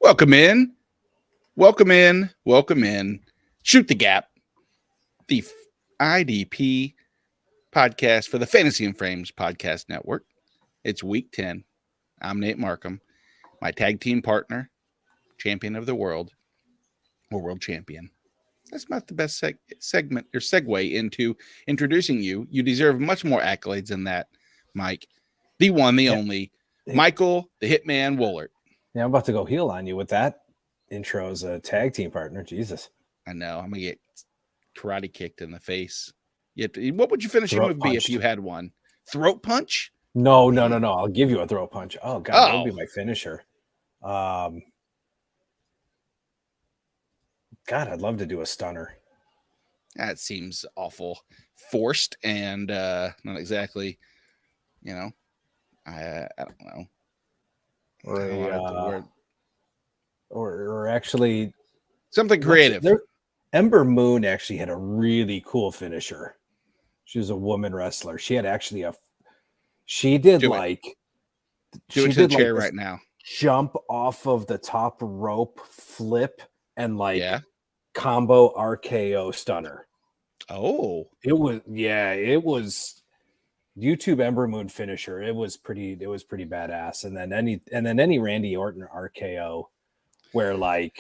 Welcome in. Welcome in. Welcome in. Shoot the Gap, the IDP podcast for the Fantasy and Frames Podcast Network. It's week 10. I'm Nate Markham, my tag team partner, champion of the world, or world champion. That's not the best segment or segue into introducing you. You deserve much more accolades than that, Mike. The one, the only, Michael, the Hitman Woolert. Yeah, I'm about to go heel on you with that intro as a tag team partner. Jesus. I know. I'm going to get karate kicked in the face. What would your finishing move be if you had one? Throat punch? No. I'll give you a throat punch. Oh, God, that would be my finisher. God, I'd love to do a stunner. That seems awful forced and not exactly, I don't know. Or actually something creative. Ember Moon actually had a really cool finisher. She was a woman wrestler. She had actually do it to the chair right now. Jump off of the top rope, flip, and combo RKO stunner. Oh, it was YouTube Ember Moon finisher. It was pretty badass. And then any Randy Orton RKO where I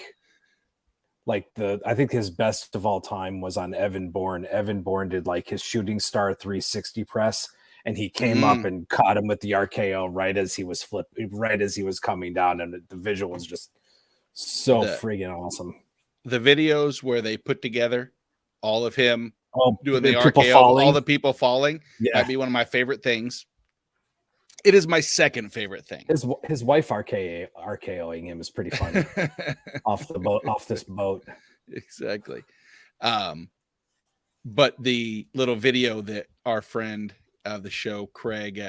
think his best of all time was on Evan Bourne. Evan Bourne did his shooting star 360 press, and he came up and caught him with the RKO right as he was coming down, and the visual was just so friggin' awesome. The videos where they put together all of him doing the RKO, all the people falling, that'd be one of my favorite things. It is my second favorite thing. His wife RKOing him is pretty funny. off this boat. Exactly. But the little video that our friend of the show, Craig,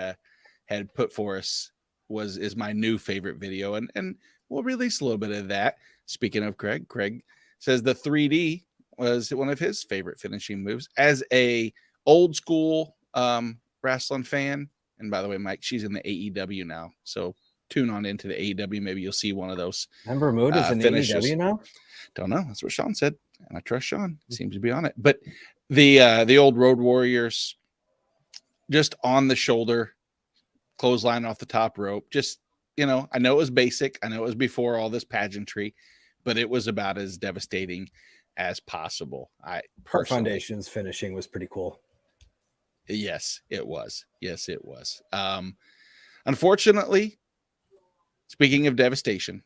had put for us is my new favorite video, and we'll release a little bit of that. Speaking of Craig says the 3D was one of his favorite finishing moves as a old school wrestling fan. And by the way, Mike, she's in the AEW now, so tune on into the AEW. Maybe you'll see one of those. Ember Moon is in AEW now? Don't know. That's what Sean said, and I trust Sean. Seems to be on it. But the old Road Warriors, just on the shoulder, clothesline off the top rope. Just, I know it was basic. I know it was before all this pageantry, but it was about as devastating as possible. Foundation's finishing was pretty cool. Yes, it was. Unfortunately, speaking of devastation,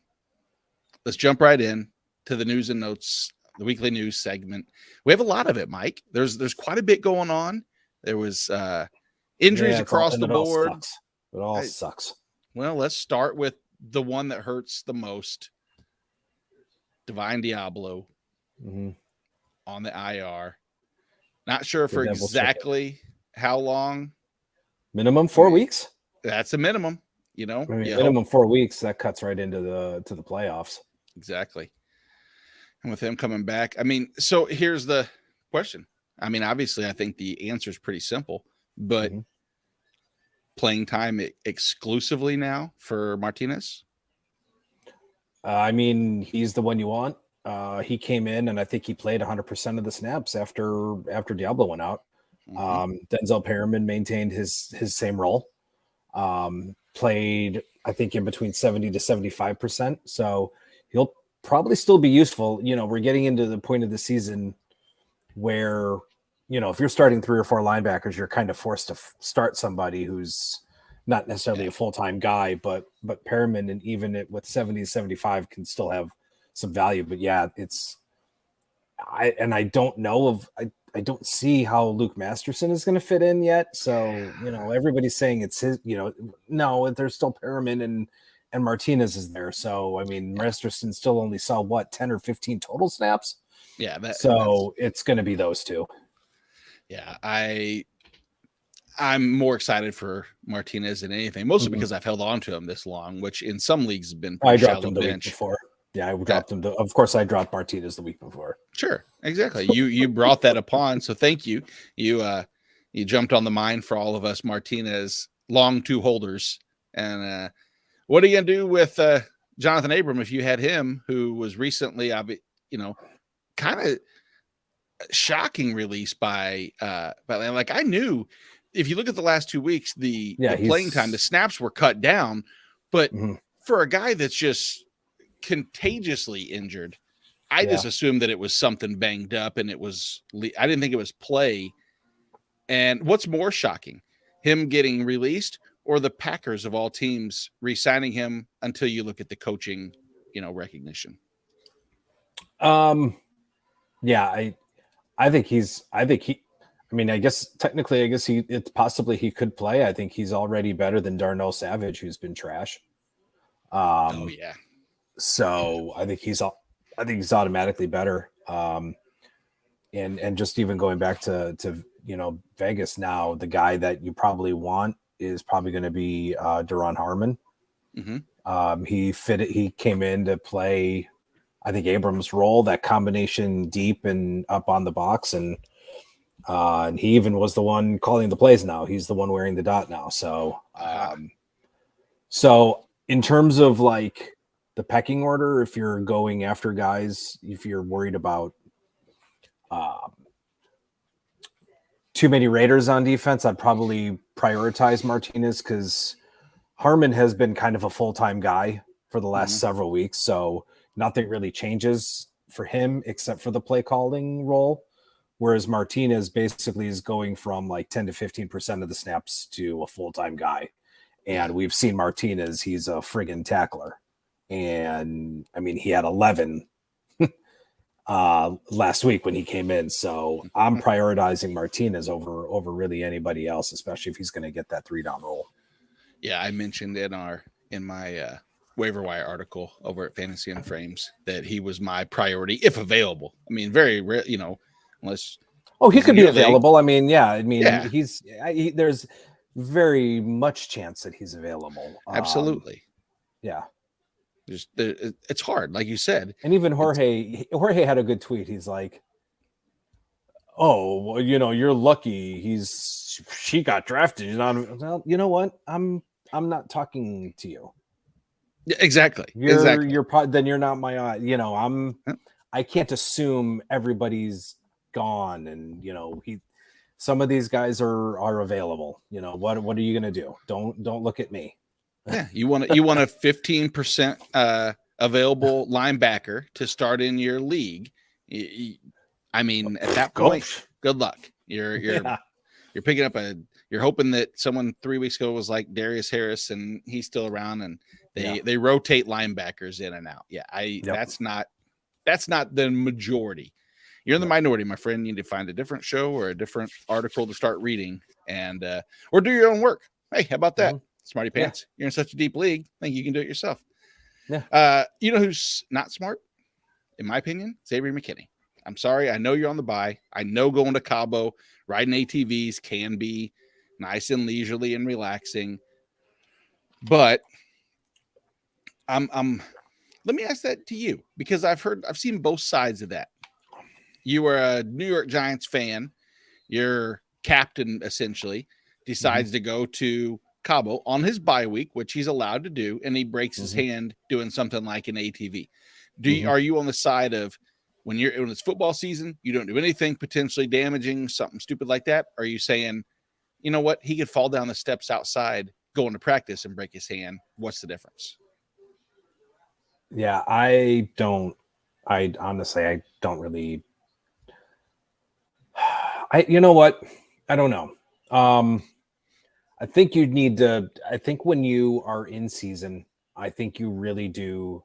let's jump right in to the news and notes, the weekly news segment. We have a lot of it, Mike. There's quite a bit going on. There was injuries across the board. It all sucks. Well, let's start with the one that hurts the most. Divine Diablo on the IR. Not sure for exactly how long. Minimum 4 weeks. That's a minimum. Minimum 4 weeks. That cuts right into the playoffs. Exactly. And with him coming back, so here's the question. Obviously, I think the answer is pretty simple, but playing time exclusively now for Martinez. He's the one you want. He came in, and I think he played 100% of the snaps after Diablo went out. Denzel Perriman maintained his same role. Played, I think, in between 70 to 75%. So he'll probably still be useful. We're getting into the point of the season where, if you're starting 3 or 4 linebackers, you're kind of forced to start somebody who's not necessarily a full-time guy, but Perriman, and even with 70 to 75 can still have some value. But I don't know I don't see how Luke Masterson is going to fit in yet. So, everybody's saying it's his, no, there's still Perriman and Martinez is there. So, Masterson still only saw 10 or 15 total snaps. Yeah. It's going to be those two. Yeah. I'm more excited for Martinez than anything, mostly because I've held on to him this long, which in some leagues has been I dropped him the week before. Yeah, I dropped him. Of course, I dropped Martinez the week before. Sure, exactly. You brought that upon, so thank you. You jumped on the mine for all of us Martinez long two holders. And what are you gonna do with Jonathan Abram, if you had him, who was recently, kind of shocking release by like I knew if you look at the last 2 weeks, the playing time, the snaps were cut down, but for a guy that's just contagiously injured, I just assumed that it was something banged up, and I didn't think it was play. And what's more shocking, him getting released or the Packers of all teams re-signing him until you look at the coaching, recognition? I think I guess technically, it's possibly he could play. I think he's already better than Darnell Savage, who's been trash. So I think he's automatically better. And just even going back to Vegas now, the guy that you probably want is probably going to be Duron Harmon. He came in to play, I think, Abrams' role, that combination deep and up on the box, and he even was the one calling the plays now. He's the one wearing the dot now. So in terms of like the pecking order, if you're going after guys, if you're worried about too many Raiders on defense, I'd probably prioritize Martinez, because Harmon has been kind of a full-time guy for the last several weeks. So nothing really changes for him except for the play calling role. Whereas Martinez basically is going from like 10 to 15% of the snaps to a full-time guy. And we've seen Martinez, he's a friggin' tackler. And I mean, he had 11 last week when he came in. So I'm prioritizing Martinez over really anybody else, especially if he's going to get that 3-down role. Yeah, I mentioned in my waiver wire article over at Fantasy and Frames that he was my priority if available. I mean, very rare, unless. Oh, he could be available. There's very much chance that he's available. Absolutely. Yeah. It's hard, like you said. And even Jorge had a good tweet. He's like, "Oh, well, you're lucky. She got drafted. Well, you know what? I'm not talking to you." Yeah, exactly. Then you're not my. I can't assume everybody's gone, and some of these guys are available. What are you gonna do? Don't look at me. Yeah, you want a 15% available linebacker to start in your league. I mean, at that point, good luck. You're picking up you're hoping that someone 3 weeks ago was like Darius Harris and he's still around, and they rotate linebackers in and out. Yeah, that's not the majority. You're in the minority, my friend. You need to find a different show or a different article to start reading, and or do your own work. Hey, how about that? Smarty pants. You're in such a deep league. I think you can do it yourself. Yeah. You know who's not smart, in my opinion? Xavier McKinney. I'm sorry. I know you're on the bye. I know going to Cabo, riding ATVs can be nice and leisurely and relaxing. But let me ask that to you, because I've seen both sides of that. You are a New York Giants fan. Your captain essentially decides to go to Cabo on his bye week, which he's allowed to do, and he breaks his hand doing something like an ATV. Are you on the side of when it's football season, you don't do anything potentially damaging, something stupid like that? Or are you saying, you know what, he could fall down the steps outside going to practice and break his hand? What's the difference? Yeah, I honestly don't really. You know what? I don't know. I think you need to. I think when you are in season, I think you really do.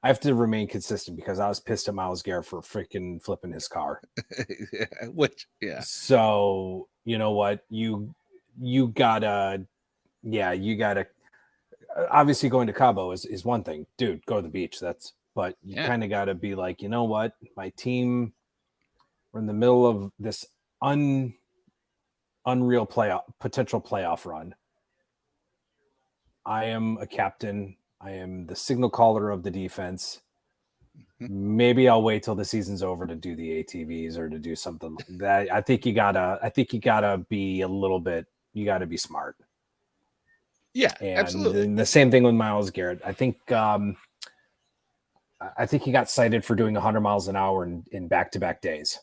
I have to remain consistent, because I was pissed at Myles Garrett for freaking flipping his car. So you know what? You gotta. Obviously, going to Cabo is one thing, dude. Go to the beach. But you kind of gotta be like, you know what? My team. We're in the middle of this unreal potential playoff run. I am a captain. I am the signal caller of the defense. Maybe I'll wait till the season's over to do the ATVs or to do something like that. I think you gotta be a little bit. You gotta be smart. Yeah, and absolutely. The same thing with Myles Garrett. I think I think he got cited for doing 100 miles an hour in back-to-back days.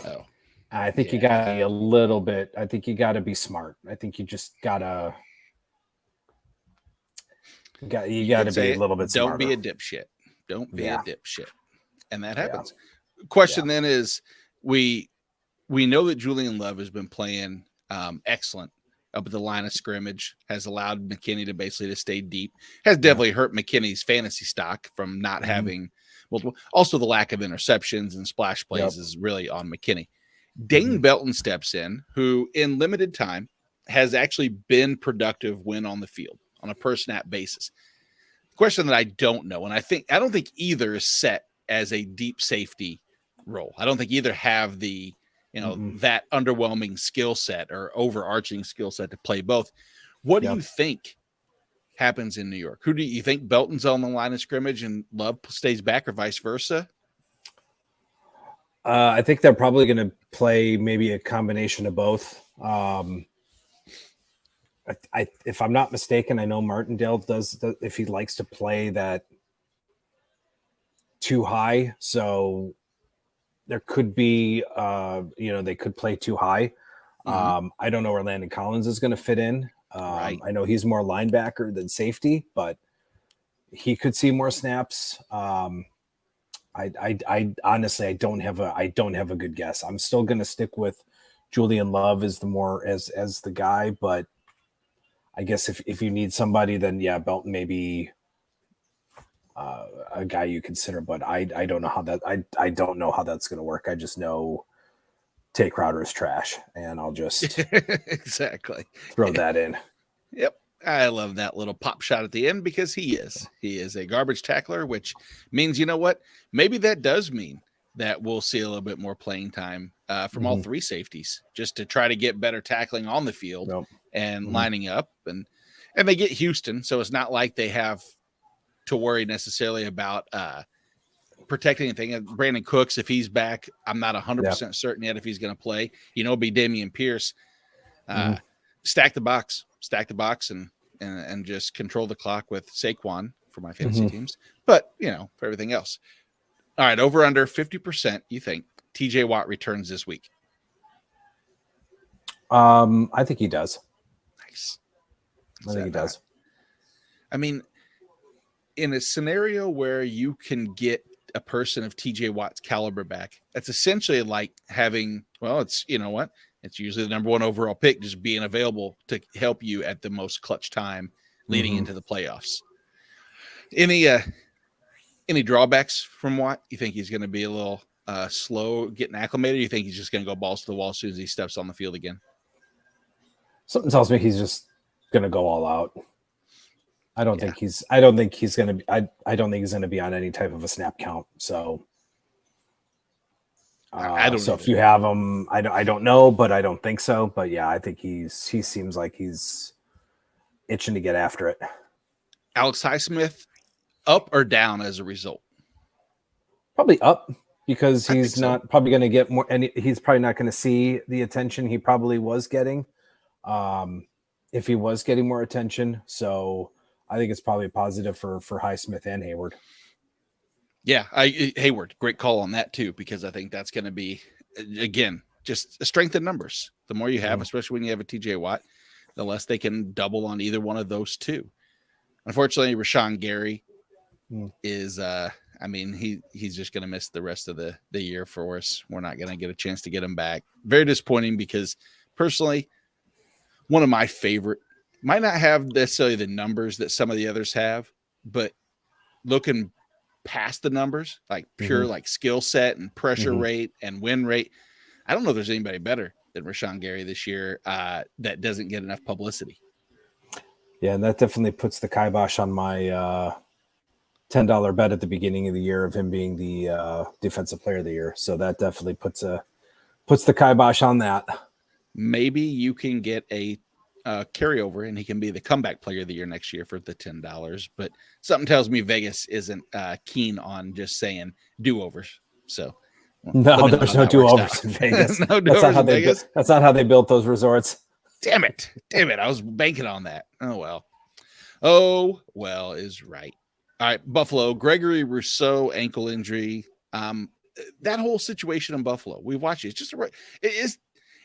Oh, I think you got to be a little bit. I think you got to be smart. I think you just gotta. You got to be a little bit smarter. Don't be a dipshit. Don't be a dipshit. And that happens. Question then is, we know that Julian Love has been playing excellent up at the line of scrimmage, has allowed McKinney to basically stay deep, has definitely hurt McKinney's fantasy stock from not having multiple. Also, the lack of interceptions and splash plays is really on McKinney. Dane Belton steps in, who in limited time has actually been productive when on the field on a per snap basis. Question that I don't know, and I don't think either is set as a deep safety role. I don't think either have the that underwhelming skill set or overarching skill set to play both. What do you think happens in New York? Who do you think Belton's on the line of scrimmage and Love stays back, or vice versa? I think they're probably going to play maybe a combination of both. If I'm not mistaken, I know Martindale does if he likes to play that too high. So there could be, they could play too high. I don't know where Landon Collins is going to fit in. I know he's more linebacker than safety, but he could see more snaps. I honestly, I don't have a good guess. I'm still going to stick with Julian Love as the guy, but I guess if you need somebody, then Belton may be a guy you consider, but I don't know how that I don't know how that's going to work. I just know Tay Crowder is trash, and I'll just exactly throw that in. Yep. I love that little pop shot at the end because he is a garbage tackler, which means, you know what, maybe that does mean that we'll see a little bit more playing time from all three safeties, just to try to get better tackling on the field and lining up. And they get Houston, so it's not like they have to worry necessarily about protecting anything. Brandon Cooks, if he's back, I'm not 100% certain yet if he's going to play. It'll be Damian Pierce. Stack the box and just control the clock with Saquon for my fantasy teams. But, for everything else. All right, over under 50%, you think TJ Watt returns this week? I think he does. Nice. I think he does. I mean, in a scenario where you can get a person of TJ Watt's caliber back, that's essentially like having, it's, it's usually the number one overall pick just being available to help you at the most clutch time leading into the playoffs. Any drawbacks from Watt? You think he's going to be a little slow getting acclimated? Or you think he's just going to go balls to the wall as soon as he steps on the field again? Something tells me he's just going to go all out. I don't think he's going to be on any type of a snap count. So, if you have him, I don't know, but I don't think so. But I think he seems like he's itching to get after it. Alex Highsmith, up or down as a result? Probably up, because he's not probably going to get more, and he's probably not going to see the attention he probably was getting. If he was getting more attention, so I think it's probably positive for Highsmith and Hayward. Yeah, Hayward, great call on that too, because I think that's going to be, again, just a strength in numbers. The more you have, especially when you have a TJ Watt, the less they can double on either one of those two. Unfortunately, Rashawn Gary is, he's just going to miss the rest of the year for us. We're not going to get a chance to get him back. Very disappointing, because personally, one of my favorite, might not have necessarily the numbers that some of the others have, but looking past the numbers, like pure like skill set and pressure rate and win rate, I don't know if there's anybody better than Rashawn Gary this year that doesn't get enough publicity. Yeah, and that definitely puts the kibosh on my $10 bet at the beginning of the year of him being the defensive player of the year. So that definitely puts the kibosh on that. Maybe you can get a carryover and he can be the comeback player of the year next year for the $10. But something tells me Vegas isn't keen on just saying do-overs. So no, there's no do-overs in Vegas. No do-overs in Vegas. That's not how they built those resorts. Damn it. I was banking on that. Oh, well is right. All right, Buffalo, Gregory Rousseau ankle injury. That whole situation in Buffalo, we watched it. It's just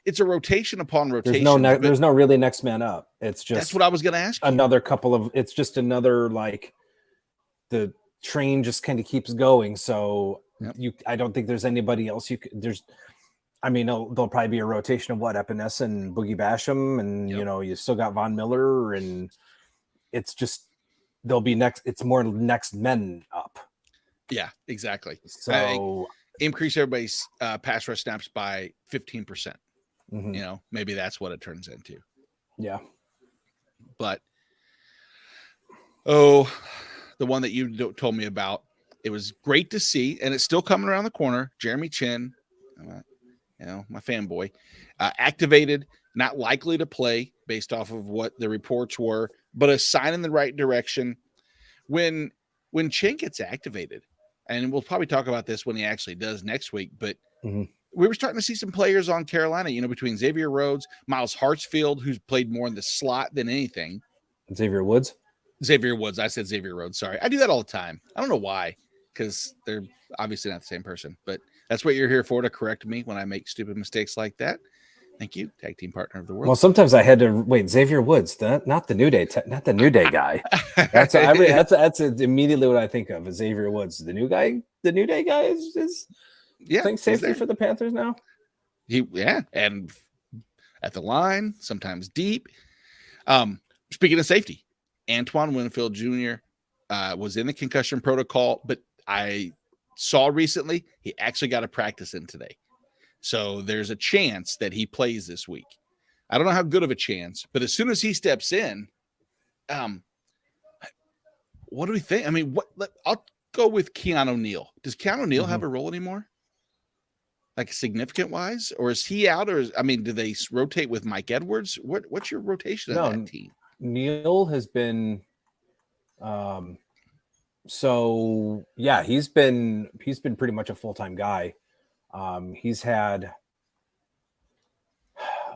it's a rotation upon rotation. There's no really next man up. It's just that's what I was going to ask you. Another couple of. It's just another like the train just kind of keeps going. So I don't think there's anybody else I mean, there'll probably be a rotation of Epinesa and Boogie Basham, and you still got Von Miller, and it's just there'll be it's more next men up. Yeah, exactly. So increase everybody's pass rush snaps by 15%. Mm-hmm. Maybe that's what it turns into. Yeah. But the one that you told me about, it was great to see, and it's still coming around the corner. Jeremy Chin, my fanboy, activated, not likely to play based off of what the reports were, but a sign in the right direction. When Chin gets activated, and we'll probably talk about this when he actually does next week, but we were starting to see some players on Carolina, between Xavier Rhodes, Miles Hartsfield, who's played more in the slot than anything. Xavier Woods. I said Xavier Rhodes. Sorry. I do that all the time. I don't know why, because they're obviously not the same person, but that's what you're here for, to correct me when I make stupid mistakes like that. Thank you, tag team partner of the world. Well, sometimes I had to wait. Xavier Woods, not the New Day guy. That's immediately what I think of. Is Xavier Woods the new guy? The New Day guy is think safety for the Panthers now. And at the line, sometimes deep. Speaking of safety, Antoine Winfield Jr. Was in the concussion protocol, but I saw recently he actually got a practice in today. So there's a chance that he plays this week. I don't know how good of a chance, but as soon as he steps in, what do we think? I mean, I'll go with Keanu Neal. Does Keanu Neal have a role anymore? Like significant wise, or is he out? Or do they rotate with Mike Edwards? What's your rotation of that team? Neal has been, he's been pretty much a full-time guy. He's had,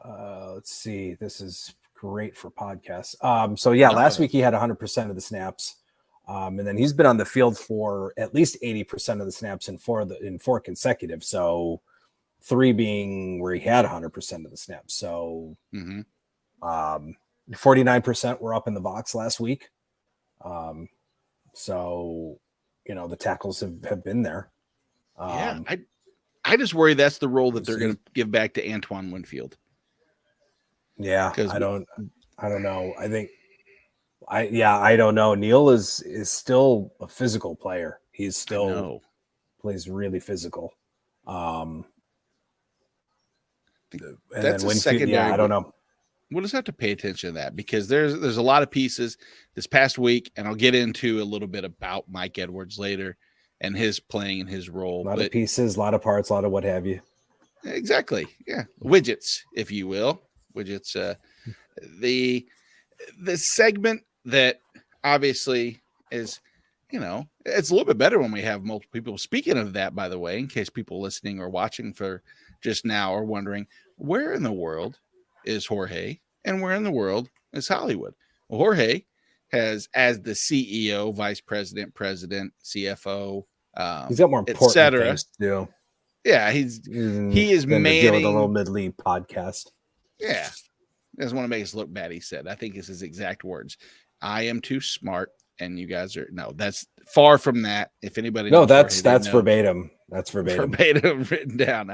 let's see, this is great for podcasts. Last week he had 100% of the snaps. And then he's been on the field for at least 80% of the snaps in four consecutive. So 3 being where he had 100% of the snaps. So 49% were up in the box last week. The tackles have been there. I just worry that's the role that they're going to give back to Antoine Winfield. Yeah, I don't know. I don't know. Neal is still a physical player. He's still plays really physical. And that's then a secondary. I don't know. We'll just have to pay attention to that, because there's a lot of pieces this past week, and I'll get into a little bit about Mike Edwards later and his playing and his role. A lot of pieces, a lot of parts, a lot of what have you. Exactly. Yeah. Widgets, if you will. Widgets. The segment that obviously is, it's a little bit better when we have multiple people. Speaking of that, by the way, in case people listening or watching for just now are wondering, where in the world is Jorge and where in the world is Hollywood? Well, Jorge has, as the CEO, vice president, CFO, he's got more important things to do. Yeah, he is manning the little mid-league podcast. Yeah, doesn't want to make us look bad. He said, I think it's his exact words. I am too smart, and you guys are that's far from that. If anybody, that's verbatim. That's verbatim written down.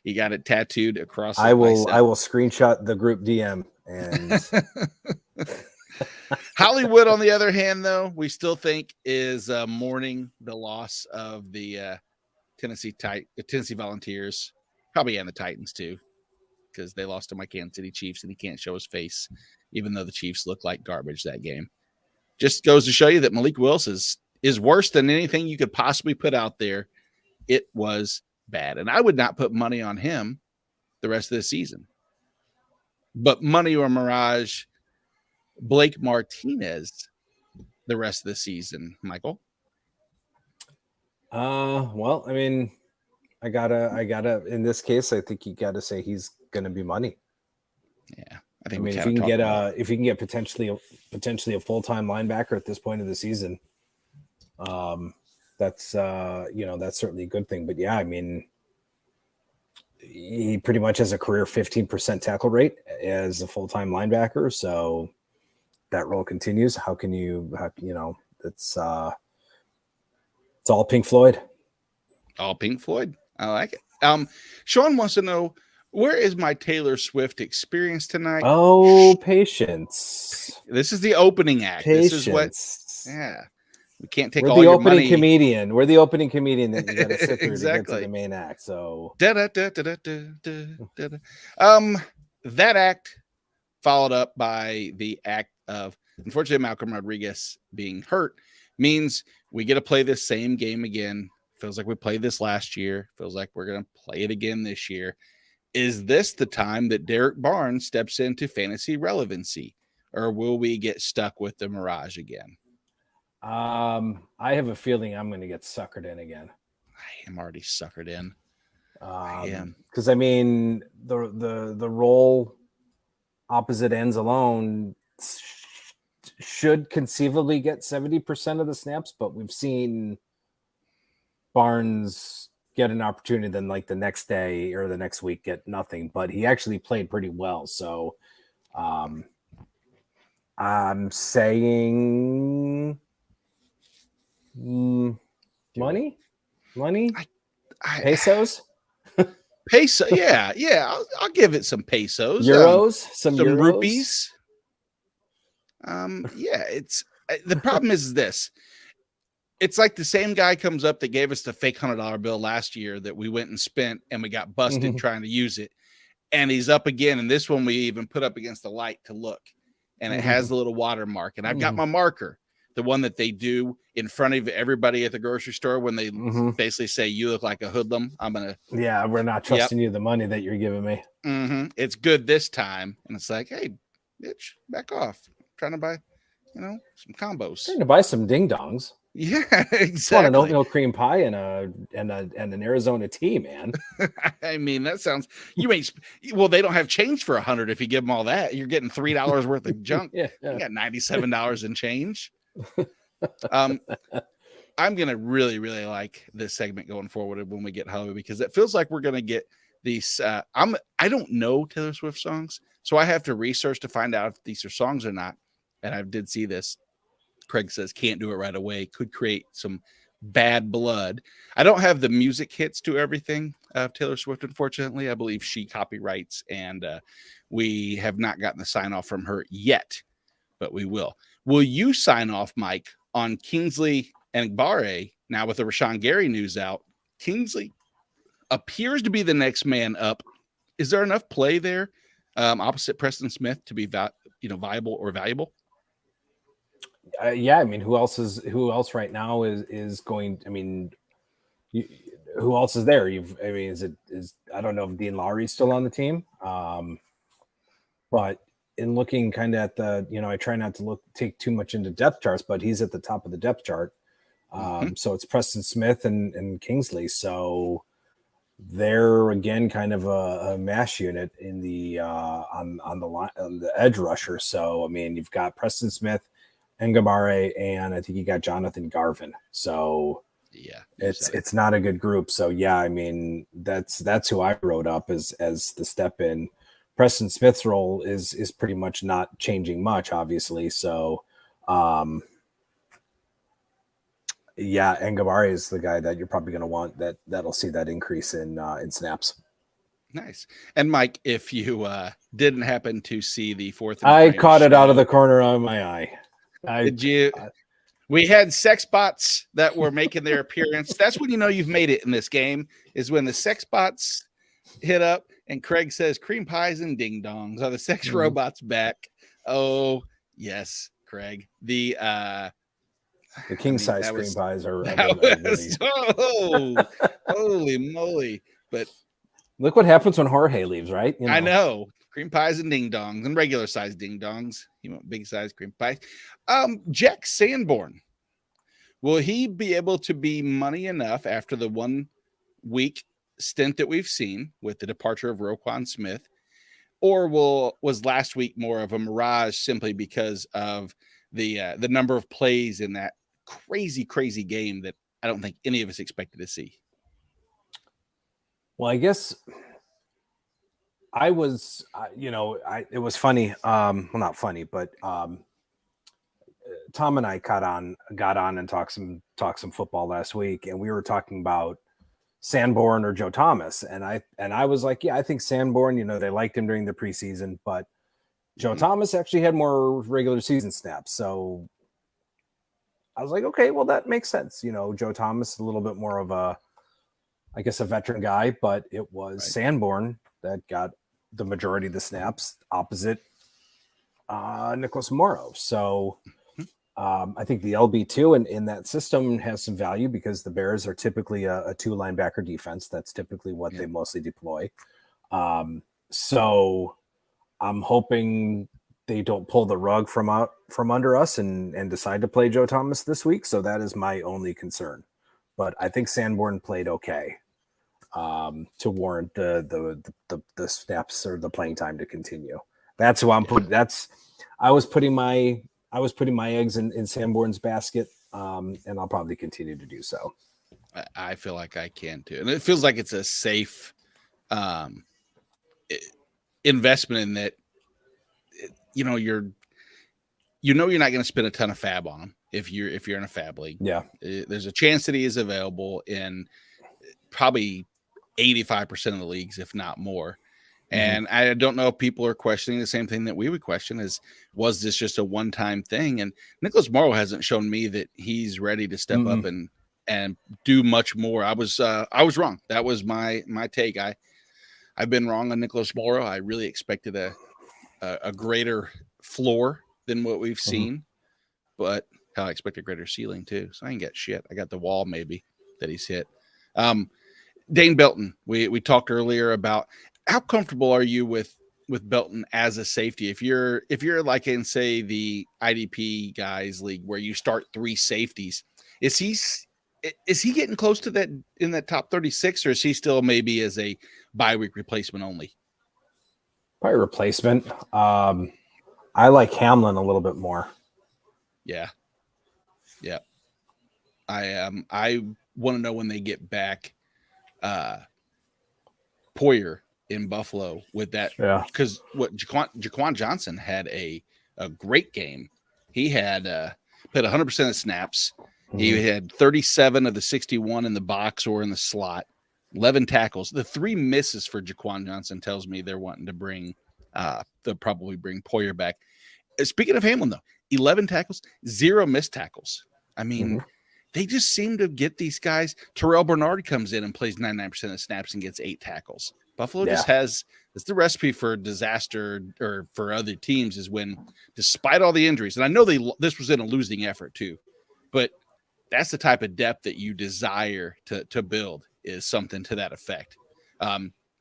You got it tattooed across. I will screenshot the group DM and. Hollywood, on the other hand, though, we still think is mourning the loss of the Tennessee Volunteers, probably, and the Titans too, because they lost to my Kansas City Chiefs, and he can't show his face, even though the Chiefs look like garbage that game. Just goes to show you that Malik Willis is worse than anything you could possibly put out there. It was bad, and I would not put money on him the rest of the season. But money or mirage, Blake Martinez the rest of the season, Michael? Well, I gotta in this case, I think you gotta say he's gonna be money. Yeah. I think if you can get potentially a full-time linebacker at this point of the season, That's that's certainly a good thing. But yeah, I mean, he pretty much has a career 15% tackle rate as a full-time linebacker. So that role continues. How can you it's all Pink Floyd. All Pink Floyd. I like it. Sean wants to know, where is my Taylor Swift experience tonight? Oh, patience. This is the opening act. Patience. This is what. Yeah. We can't take We're all the your opening money. comedian. We're the opening comedian that you got to sit through Exactly. to get to the main act. So that act followed up by the act of, unfortunately, Malcolm Rodriguez being hurt means we get to play this same game again. Feels like we played this last year. Feels like we're going to play it again this year. Is this the time that Derek Barnes steps into fantasy relevancy, or will we get stuck with the Mirage again? I have a feeling I'm going to get suckered in again. I am already suckered in. I am, because I mean the role opposite ends alone should conceivably get 70% of the snaps, but we've seen Barnes get an opportunity, then like the next day or the next week get nothing. But he actually played pretty well, so I'm saying. Money, pesos, yeah. I'll give it some pesos, euros, some euros. rupees. Yeah. It's the problem is this. It's like the same guy comes up that gave us the fake $100 bill last year that we went and spent, and we got busted trying to use it, and he's up again. And this one we even put up against the light to look, and it has the little watermark. And I've got my marker. The one that they do in front of everybody at the grocery store when they basically say, you look like a hoodlum. I'm going to. Yeah, we're not trusting you the money that you're giving me. It's good this time. And it's like, hey, bitch, back off. I'm trying to buy, some combos. Trying to buy some ding dongs. Yeah, exactly. Just want an oatmeal cream pie and an Arizona tea, man. I mean, that sounds. Well, they don't have change for 100 if you give them all that. You're getting $3 worth of junk. You got $97 in change. I'm gonna really like this segment going forward when we get home, because it feels like we're gonna get these. I don't know Taylor Swift songs, so I have to research to find out if these are songs or not. And I did see this. Craig says can't do it right away. Could create some bad blood. I don't have the music hits to everything of Taylor Swift, unfortunately. I believe she copyrights, and we have not gotten the sign off from her yet, but we will. Will you sign off, Mike, on Kingsley and Gbare now with the Rashawn Gary news out? Kingsley appears to be the next man up. Is there enough play there opposite Preston Smith to be viable or valuable? Yeah, I mean, who else right now is going? I mean, who else is there? I don't know if Dean Lowry's still on the team, but in looking kind of at the, I try not to take too much into depth charts, but he's at the top of the depth chart. So it's Preston Smith and Kingsley. So they're again kind of a mash unit in the on the line, on the edge rusher. So I mean, you've got Preston Smith and Gbare, and I think you got Jonathan Garvin. So yeah, it's not a good group. So yeah, I mean that's who I wrote up as the step in. Preston Smith's role is pretty much not changing much, obviously. So yeah, and Gbare is the guy that you're probably going to want that'll see that increase in snaps. Nice. And Mike, if you didn't happen to see the fourth, I caught it out of the corner of my eye. Did you? We had sex bots that were making their appearance. That's when you know you've made it in this game, is when the sex bots hit up and Craig says cream pies and ding dongs. Are the sex robots back? Oh, yes, Craig. The king size cream pies are holy moly. But look what happens when Jorge leaves, right? I know. Cream pies and ding dongs and regular size ding dongs. He want big size cream pies. Jack Sanborn. Will he be able to be money enough after the 1 week stint that we've seen with the departure of Roquan Smith, or was last week more of a mirage simply because of the number of plays in that crazy game that I don't think any of us expected to see. Well, I guess I was, it was funny. Well, not funny, but Tom and I got on and talked some football last week, and we were talking about Sanborn or Joe Thomas, and I was like, yeah, I think Sanborn. They liked him during the preseason, but Joe Thomas actually had more regular season snaps, so I was like, okay, well, that makes sense. Joe Thomas is a little bit more of a, I guess, a veteran guy, but it was Sanborn that got the majority of the snaps opposite Nicholas Morrow. So I think the LB2 in that system has some value because the Bears are typically a two linebacker defense. That's typically what they mostly deploy. So I'm hoping they don't pull the rug from under us and decide to play Joe Thomas this week. So that is my only concern. But I think Sanborn played okay to warrant the snaps or the playing time to continue. That's who I'm putting. I was putting my eggs in Sanborn's basket, and I'll probably continue to do so. I feel like I can too, and it feels like it's a safe investment in that. You're not going to spend a ton of fab on him if you're in a fab league. Yeah, there's a chance that he is available in probably 85% of the leagues, if not more. And I don't know if people are questioning the same thing that we would question was this just a one-time thing? And Nicholas Morrow hasn't shown me that he's ready to step up and do much more. I was wrong. That was my take. I've been wrong on Nicholas Morrow. I really expected a greater floor than what we've seen, but I expect a greater ceiling too. So I ain't got shit. I got the wall maybe that he's hit. Dane Belton, we talked earlier about how comfortable are you with Belton as a safety? If you're like in, say, the IDP guys league where you start three safeties, is he getting close to that in that top 36, or is he still maybe as a bye week replacement only? Probably replacement. I like Hamlin a little bit more. Yeah. I want to know when they get back Poyer in Buffalo with that. Yeah. Because what Jaquan Johnson had a great game. He had played 100% of snaps. He had 37 of the 61 in the box or in the slot, 11 tackles. The 3 misses for Jaquan Johnson tells me they're wanting to they'll probably bring Poyer back. Speaking of Hamlin, though, 11 tackles, 0 missed tackles. I mean, they just seem to get these guys. Terrell Bernard comes in and plays 99% of snaps and gets 8 tackles. Buffalo just it's the recipe for disaster, or for other teams, is when, despite all the injuries, and I know this was in a losing effort too, but that's the type of depth that you desire to build, is something to that effect.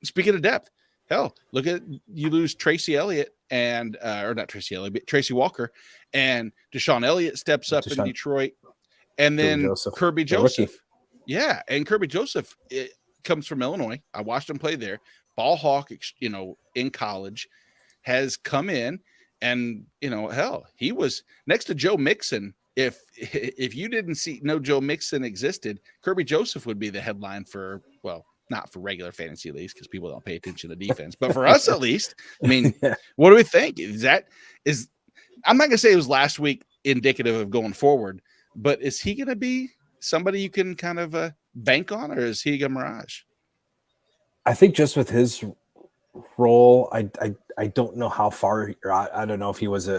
Speaking of depth, hell, look at, you lose Tracy Elliott or not Tracy Elliott, but Tracy Walker, and Deshaun Elliott steps up in Detroit, and then Kirby Joseph. Yeah, and Kirby Joseph comes from Illinois. I watched him play there. Ball hawk, in college, has come in, and hell, he was next to Joe Mixon. If you didn't know Joe Mixon existed, Kirby Joseph would be the headline for, well, not for regular fantasy leagues because people don't pay attention to defense, but for us at least. I mean, what do we think? I'm not gonna say it was last week indicative of going forward, but is he gonna be somebody you can kind of bank on, or is he a mirage? I think just with his role, I don't know how far. I don't know if he was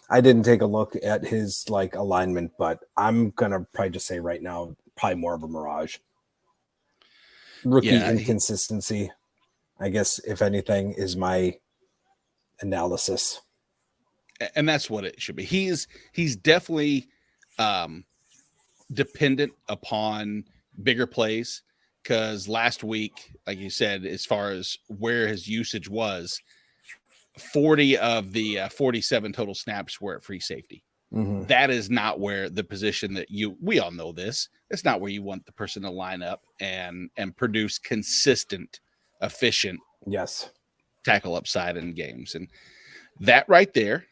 I didn't take a look at his alignment, but I'm gonna probably just say right now, probably more of a mirage. Rookie inconsistency, I guess, if anything, is my analysis. And that's what it should be. He's definitely dependent upon bigger plays, because last week, like you said, as far as where his usage was, 40 of the 47 total snaps were at free safety. That is not where the position that we all know this. It's not where you want the person to line up and produce consistent, efficient tackle upside in games. And that right there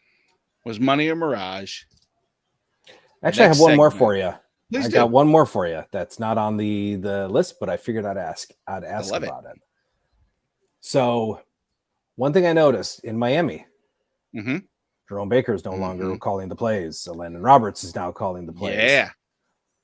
was money or mirage. Actually, I have one more segment. for you. Please I do. got one more for you. That's not on the list, but I figured I'd ask about it. So, one thing I noticed in Miami, Jerome Baker is no longer calling the plays. Landon Roberts is now calling the plays. Yeah.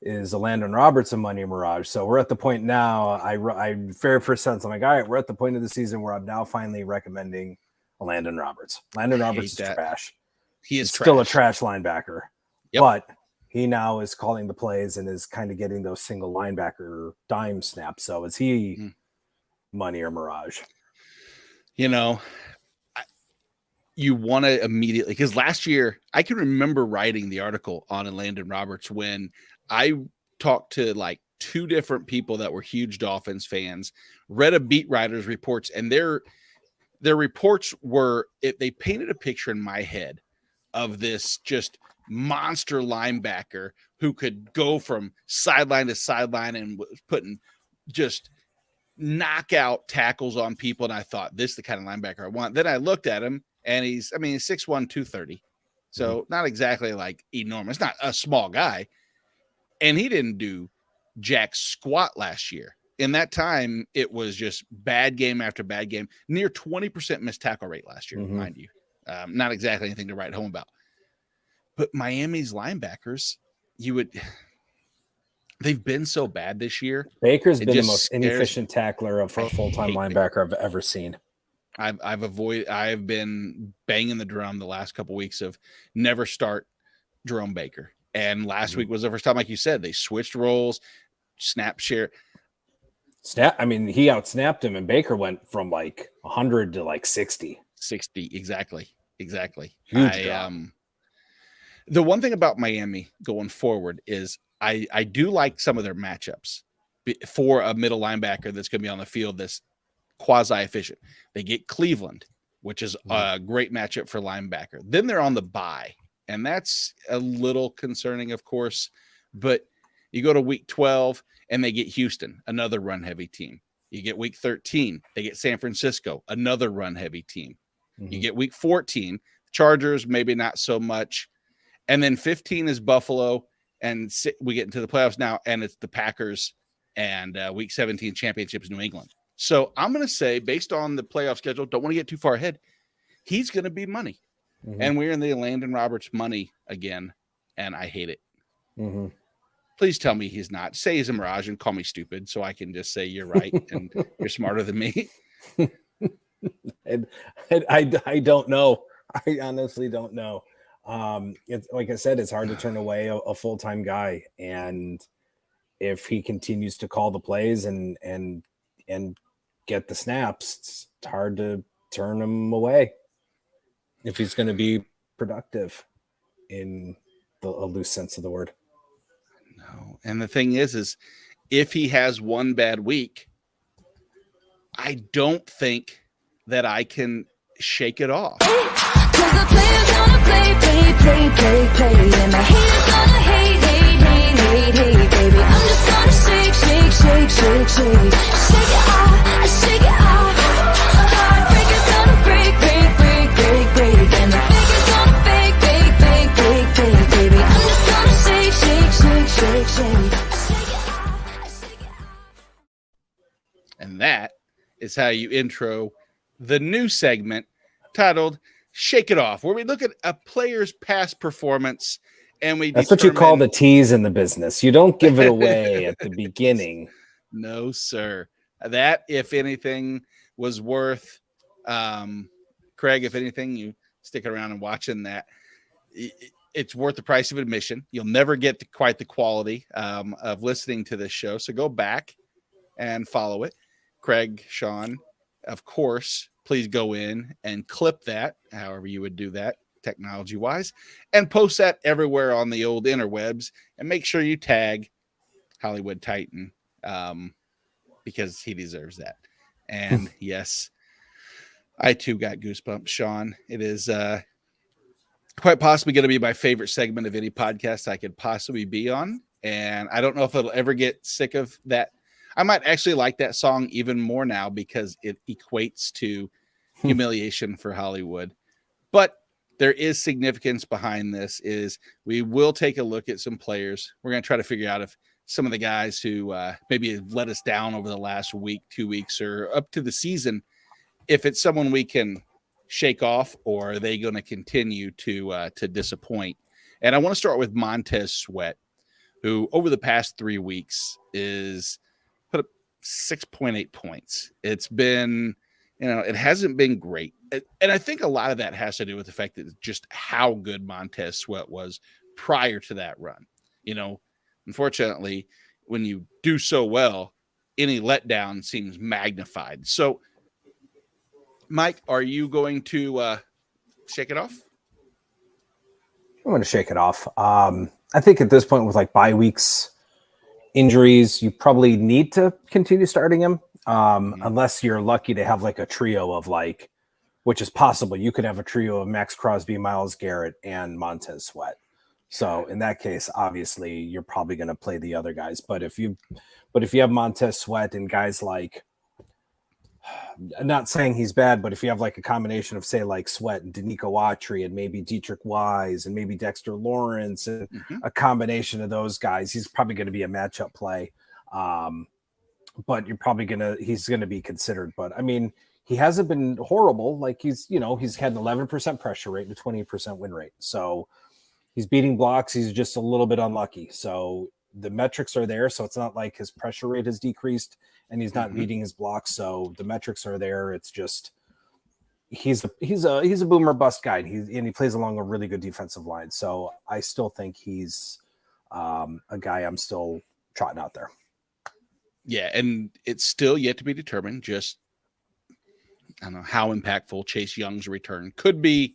Is Landon Roberts a money mirage? So we're at the point now. I very first sense, I'm like, all right, we're at the point of the season where I'm now finally recommending Landon Roberts. Landon Roberts is trash. He's still a trash linebacker, but he now is calling the plays and is kind of getting those single linebacker dime snaps. So is he money or mirage? You know, you want to immediately, because last year I can remember writing the article on Landon Roberts when I talked to like 2 different people that were huge Dolphins fans, read a beat writer's reports, and their reports were, they painted a picture in my head of this just monster linebacker who could go from sideline to sideline and was putting just knockout tackles on people. And I thought, this is the kind of linebacker I want. Then I looked at him, and he's 6'1", 230. So not exactly like enormous, not a small guy. And he didn't do jack squat last year. In that time, it was just bad game after bad game. Near 20% missed tackle rate last year, mind you. Not exactly anything to write home about. But Miami's linebackers, they've been so bad this year. Baker's been the most inefficient tackler of a full-time linebacker I've ever seen. I've been banging the drum the last couple of weeks of never start Jerome Baker. And last week was the first time, like you said, they switched roles, snap share. He outsnapped him, and Baker went from like 100 to like 60. 60, exactly. Huge drop. The one thing about Miami going forward is I do like some of their matchups for a middle linebacker that's going to be on the field that's quasi-efficient. They get Cleveland, which is a great matchup for linebacker. Then they're on the bye, and that's a little concerning, of course. But you go to week 12, and they get Houston, another run-heavy team. You get week 13, they get San Francisco, another run-heavy team. You get week 14, Chargers, maybe not so much. And then 15 is Buffalo, and we get into the playoffs now, and it's the Packers, and week 17 championships New England. So I'm going to say, based on the playoff schedule, don't want to get too far ahead, he's going to be money. And we're in the Landon Roberts money again, and I hate it. Please tell me he's not. Say he's a mirage and call me stupid so I can just say you're right and you're smarter than me. I don't know. I honestly don't know. It's like I said, it's hard to turn away a full-time guy, and if he continues to call the plays and get the snaps, it's hard to turn him away if he's going to be productive in a loose sense of the word. No, and the thing is if he has one bad week, I don't think that I can shake it off. Cause the players gonna play, and the haters gonna hate, baby. I'm just gonna shake it off. Heartbreakers gonna break, and the fakers gonna fake, baby. I'm just gonna shake it off. And that is how you intro the new segment titled Shake It Off, where we look at a player's past performance and that's what you call the tease in the business. You don't give it away at the beginning. No, sir. That, if anything, was worth Craig, if anything, you stick around and watching that. It's worth the price of admission. You'll never get quite the quality of listening to this show. So go back and follow it. Craig, Sean, of course, please go in and clip that, however you would do that technology-wise, and post that everywhere on the old interwebs, and make sure you tag Hollywood Titan because he deserves that. And yes, I too got goosebumps, Sean. It is quite possibly going to be my favorite segment of any podcast I could possibly be on, and I don't know if it'll ever get sick of that. I might actually like that song even more now because it equates to humiliation for Hollywood. But there is significance behind this. Is we will take a look at some players. We're going to try to figure out if some of the guys who maybe have let us down over the last week, 2 weeks, or up to the season, if it's someone we can shake off, or are they going to continue to disappoint? And I want to start with Montez Sweat, who over the past 3 weeks is put up 6.8 points. It's been, it hasn't been great. And I think a lot of that has to do with the fact that just how good Montez Sweat was prior to that run. Unfortunately, when you do so well, any letdown seems magnified. So, Mike, are you going to shake it off? I'm going to shake it off. I think at this point, with like bye weeks, injuries, you probably need to continue starting him, unless you're lucky to have like a trio of like, which is possible. You could have a trio of Max Crosby, Myles Garrett, and Montez Sweat. So in that case, obviously, you're probably going to play the other guys. But if you have Montez Sweat and guys like, I'm not saying he's bad, but if you have like a combination of, say, like Sweat and Danico Autry and maybe Dietrich Wise and maybe Dexter Lawrence and a combination of those guys, he's probably going to be a matchup play. But he's going to be considered. But I mean, he hasn't been horrible. Like he's had an 11% pressure rate and a 20% win rate. So he's beating blocks. He's just a little bit unlucky. So the metrics are there. So it's not like his pressure rate has decreased and he's not beating his blocks. So the metrics are there. It's just, he's a boomer bust guy. And he plays along a really good defensive line. So I still think he's a guy I'm still trotting out there. Yeah. And it's still yet to be determined just, I don't know how impactful Chase Young's return could be.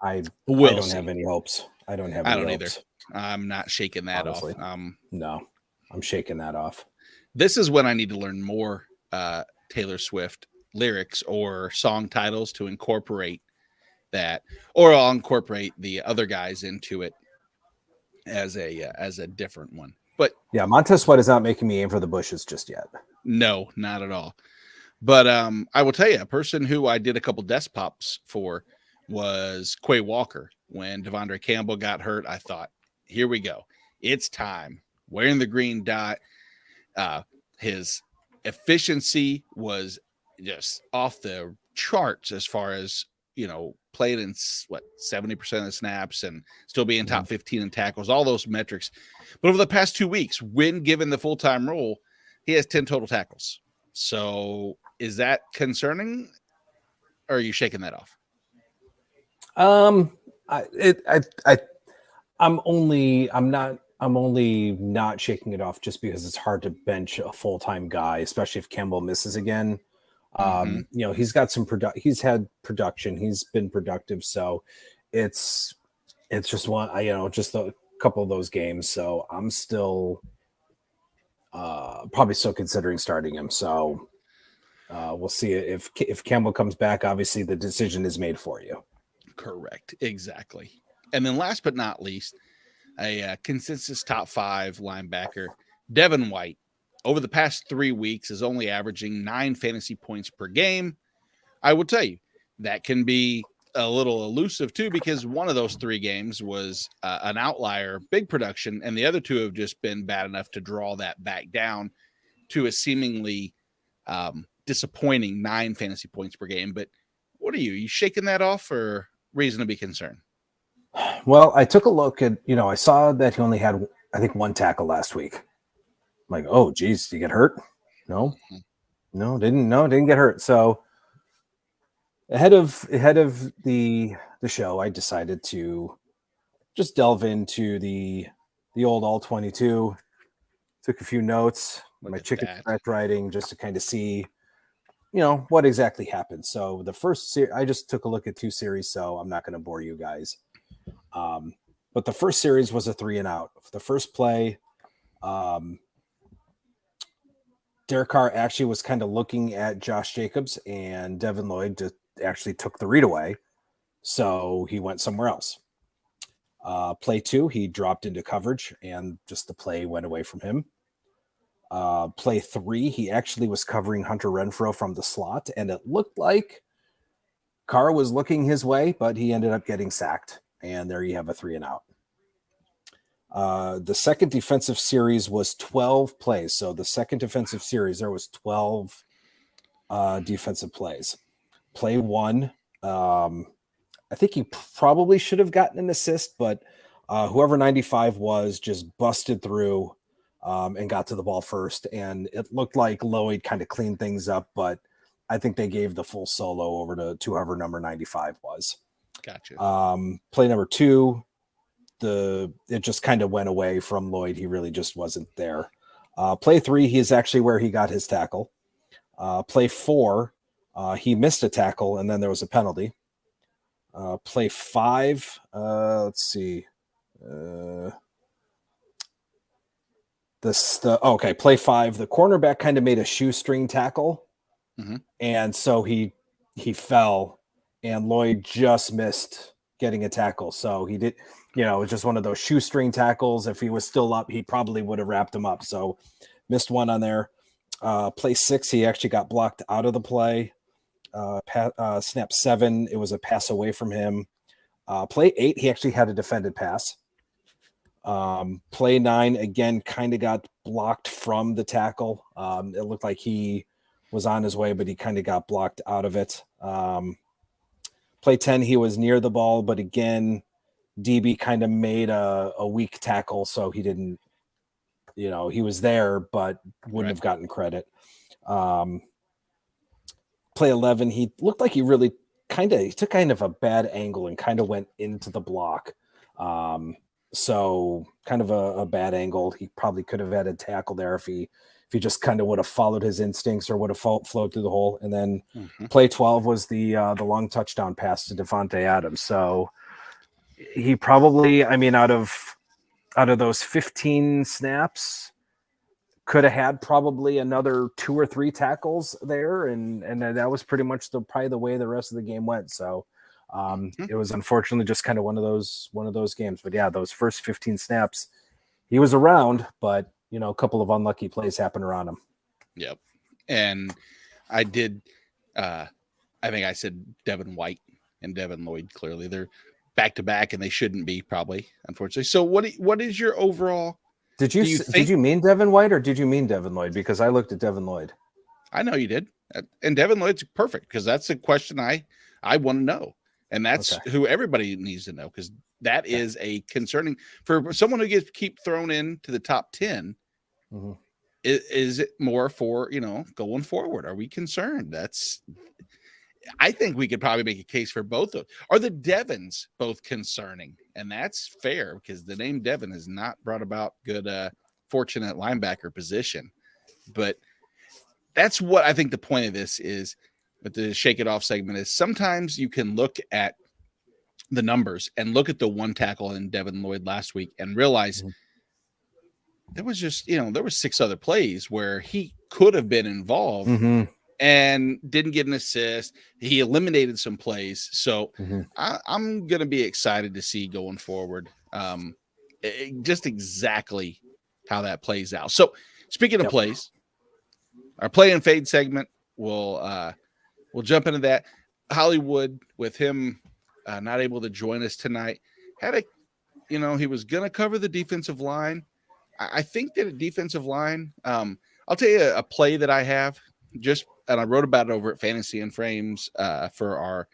I don't have any hopes. I don't either. I'm not shaking that Honestly. off. No, I'm shaking that off. This is when I need to learn more Taylor Swift lyrics or song titles to incorporate that, or I'll incorporate the other guys into it as a different one. But yeah, Montez Sweat is not making me aim for the bushes just yet. No, not at all. But I will tell you, a person who I did a couple desk pops for was Quay Walker. When Devondre Campbell got hurt, I thought, here we go. It's time. Wearing the green dot. His efficiency was just off the charts as far as, played in 70% of the snaps and still being top 15 in tackles, all those metrics. But over the past 2 weeks, when given the full-time role, he has 10 total tackles. So is that concerning, or are you shaking that off? I'm only not shaking it off just because it's hard to bench a full-time guy, especially if Campbell misses again. He's got he's had production. He's been productive. So it's just just a couple of those games. So I'm still probably still considering starting him. So we'll see if Campbell comes back. Obviously the decision is made for you. Correct. Exactly. And then last but not least, a consensus top 5 linebacker, Devin White, over the past 3 weeks is only averaging 9 fantasy points per game. I will tell you that can be a little elusive too, because one of those 3 games was an outlier, big production, and the other 2 have just been bad enough to draw that back down to a seemingly disappointing 9 fantasy points per game. But what are you shaking that off, or reason to be concerned? Well, I took a look at, I saw that he only had, I think, 1 tackle last week. I'm like, oh, geez, did he get hurt? No, didn't get hurt. So ahead of the show, I decided to just delve into the old all 22. Took a few notes, my chicken scratch writing, just to kind of see, what exactly happened. So the first series, I just took a look at 2 series, so I'm not going to bore you guys. But the first series was a 3 and out. The first play, Derek Carr actually was kind of looking at Josh Jacobs, and Devin Lloyd actually took the read away. So he went somewhere else. Play 2, he dropped into coverage, and just the play went away from him. Play 3, he actually was covering Hunter Renfrow from the slot, and it looked like Carr was looking his way, but he ended up getting sacked. And there you have a 3 and out. The second defensive series was 12 plays. So the second defensive series, there was 12 defensive plays. Play 1, I think he probably should have gotten an assist, but whoever 95 was just busted through and got to the ball first. And it looked like Lloyd kind of cleaned things up, but I think they gave the full solo over to whoever number 95 was. Gotcha. Play number 2, it just kind of went away from Lloyd. He really just wasn't there. Play 3, he is actually where he got his tackle. Play 4, he missed a tackle, and then there was a penalty. Play 5, let's see. Play 5, the cornerback kind of made a shoestring tackle. Mm-hmm. And so he fell, and Lloyd just missed getting a tackle. So he did, it was just one of those shoestring tackles. If he was still up, he probably would have wrapped him up. So missed one on there. Play 6, he actually got blocked out of the play. Snap 7, it was a pass away from him. Play 8, he actually had a defended pass. Play 9, again, kind of got blocked from the tackle. It looked like he was on his way, but he kind of got blocked out of it. Play 10, he was near the ball, but again, DB kind of made a weak tackle, so he didn't, he was there, but wouldn't have gotten credit. Play 11, he looked like he really he took kind of a bad angle and kind of went into the block. So kind of a bad angle. He probably could have had a tackle there if he just kind of would have followed his instincts or would have flowed through the hole. And then play 12 was the long touchdown pass to Devontae Adams. So he probably, out of those 15 snaps, could have had probably another 2 or 3 tackles there, and that was pretty much probably the way the rest of the game went. So it was unfortunately just kind of one of those games. But yeah, those first 15 snaps, he was around, but a couple of unlucky plays happened around him. Yep. And I did. I think I said Devin White and Devin Lloyd. Clearly, they're back to back, and they shouldn't be probably, unfortunately. So what is your overall? Did you mean Devin White or did you mean Devin Lloyd? Because I looked at Devin Lloyd. I know you did. And Devin Lloyd's perfect because that's the question I want to know. And that's who everybody needs to know, because that is a concerning for someone who gets keep thrown into the top 10. Mm-hmm. Is it more for, going forward? Are we concerned? I think we could probably make a case for both of them. Are the Devins both concerning? And that's fair because the name Devin has not brought about good fortune at linebacker position. But that's what I think the point of this is, with the Shake It Off segment, is sometimes you can look at the numbers and look at the one tackle in Devin Lloyd last week and realize there was just, there were 6 other plays where he could have been involved. Mm-hmm. And didn't get an assist. He eliminated some plays. So I'm going to be excited to see going forward just exactly how that plays out. So speaking of plays, our play and fade segment, we'll jump into that. Hollywood, with him not able to join us tonight, had he was going to cover the defensive line. I think that a defensive line, I'll tell you a play that I have and I wrote about it over at Fantasy and Frames for our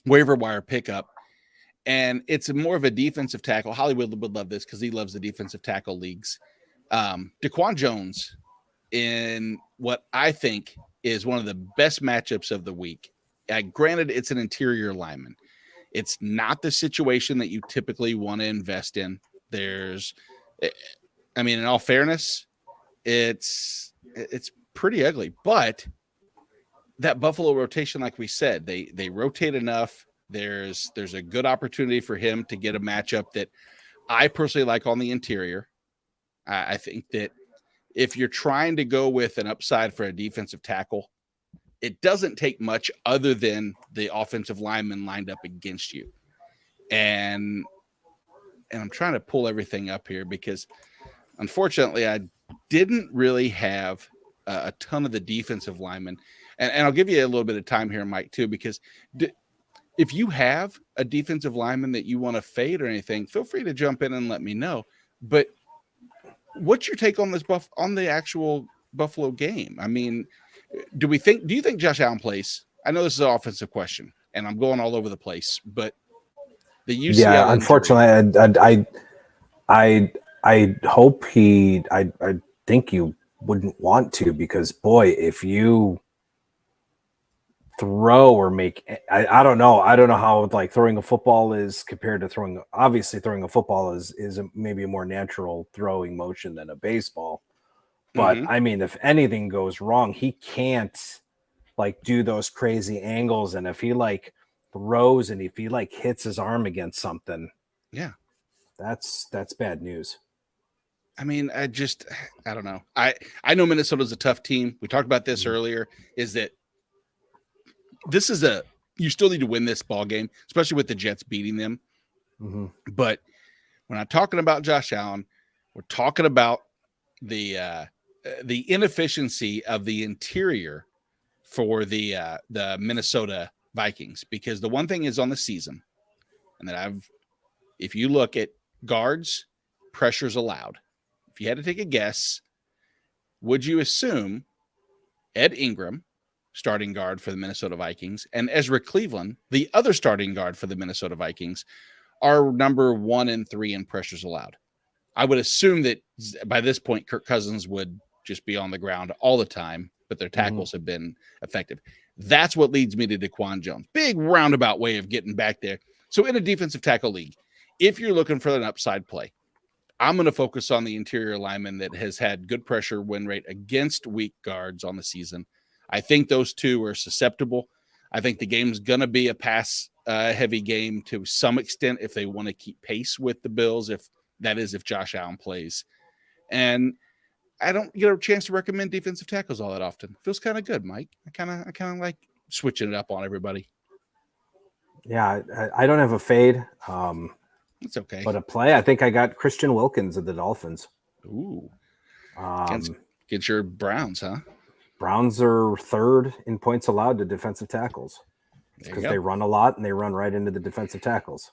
waiver wire pickup. And it's more of a defensive tackle. Hollywood would love this because he loves the defensive tackle leagues. Daquan Jones in what I think is one of the best matchups of the week. Granted, it's an interior lineman. It's not the situation that you typically want to invest in. In all fairness, it's pretty ugly, but that Buffalo rotation, like we said, they rotate enough. There's a good opportunity for him to get a matchup that I personally like on the interior. I think that if you're trying to go with an upside for a defensive tackle, it doesn't take much other than the offensive lineman lined up against you. And I'm trying to pull everything up here because unfortunately I didn't really have a ton of the defensive linemen. And I'll give you a little bit of time here, Mike, too, because if you have a defensive lineman that you want to fade or anything, feel free to jump in and let me know. But what's your take on this on the actual Buffalo game? I mean, do you think Josh Allen plays? I know this is an offensive question, and I'm going all over the place, but the UCL yeah, unfortunately, I hope I think you wouldn't want to, because boy, if you throw or make, I don't know how like throwing a football is compared to throwing a football is maybe a more natural throwing motion than a baseball. But I mean, if anything goes wrong, he can't like do those crazy angles. And if he like throws and if he like hits his arm against something, yeah, that's bad news. I mean, I don't know. I know Minnesota's a tough team. We talked about this earlier, is that you still need to win this ball game, especially with the Jets beating them. But we're not talking about Josh Allen. We're talking about the inefficiency of the interior for the Minnesota Vikings, because the one thing is on the season, and that if you look at guards, pressures allowed. If you had to take a guess, would you assume Ed Ingram, starting guard for the Minnesota Vikings, and Ezra Cleveland, the other starting guard for the Minnesota Vikings, are number 1 and 3 in pressures allowed? I would assume that by this point, Kirk Cousins would just be on the ground all the time, but their tackles have been effective. That's what leads me to Daquan Jones. Big roundabout way of getting back there. So in a defensive tackle league, if you're looking for an upside play, I'm going to focus on the interior lineman that has had good pressure win rate against weak guards on the season. I think those two are susceptible. I think the game's going to be a pass heavy game to some extent if they want to keep pace with the Bills, if Josh Allen plays. And I don't get a chance to recommend defensive tackles all that often. Feels kind of good, Mike. I kind of like switching it up on everybody. Yeah, I don't have a fade. It's okay. But a play, I think I got Christian Wilkins of the Dolphins. Ooh. Get your Browns, huh? Browns are third in points allowed to defensive tackles because they run a lot and they run right into the defensive tackles.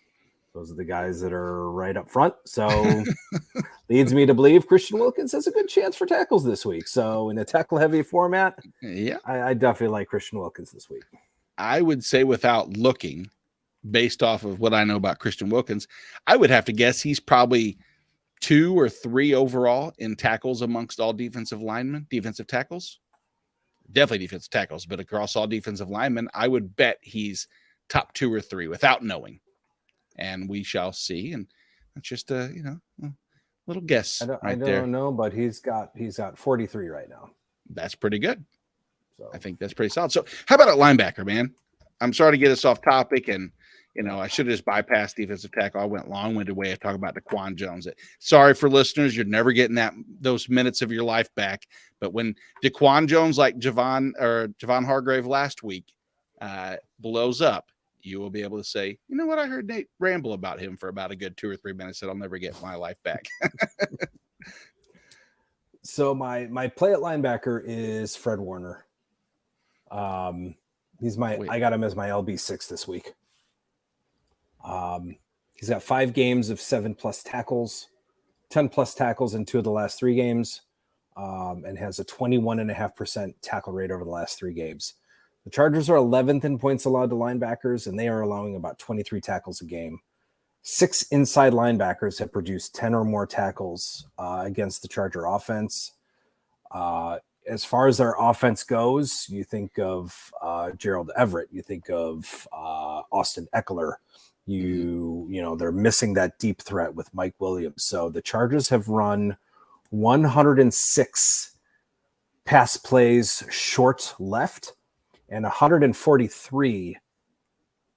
Those are the guys that are right up front. So leads me to believe Christian Wilkins has a good chance for tackles this week. So in a tackle heavy format, I definitely like Christian Wilkins this week. I would say, without looking, based off of what I know about Christian Wilkins, I would have to guess he's probably 2 or 3 overall in tackles amongst all defensive tackles. Definitely defensive tackles, but across all defensive linemen, I would bet he's top 2 or 3 without knowing. And we shall see. And that's just a little guess. I don't know, but he's got 43 right now. That's pretty good. So I think that's pretty solid. So how about a linebacker, man? I'm sorry to get us off topic, and I should have just bypassed defensive tackle. I went long-winded way of talking about Daquan Jones. Sorry for listeners, you're never getting those minutes of your life back. But when Daquan Jones, like Javon Hargrave last week, blows up, you will be able to say, you know what, I heard Nate ramble about him for about a good 2 or 3 minutes that I'll never get my life back. So my play at linebacker is Fred Warner. I got him as my LB6 this week. He's got 5 games of 7+ tackles, 10+ tackles in 2 of the last 3 games, and has a 21.5% tackle rate over the last 3 games. The Chargers are 11th in points allowed to linebackers, and they are allowing about 23 tackles a game. 6 inside linebackers have produced 10 or more tackles against the Charger offense. As far as their offense goes, you think of Gerald Everett, you think of Austin Eckler. They're missing that deep threat with Mike Williams. So the Chargers have run 106 pass plays short left and 143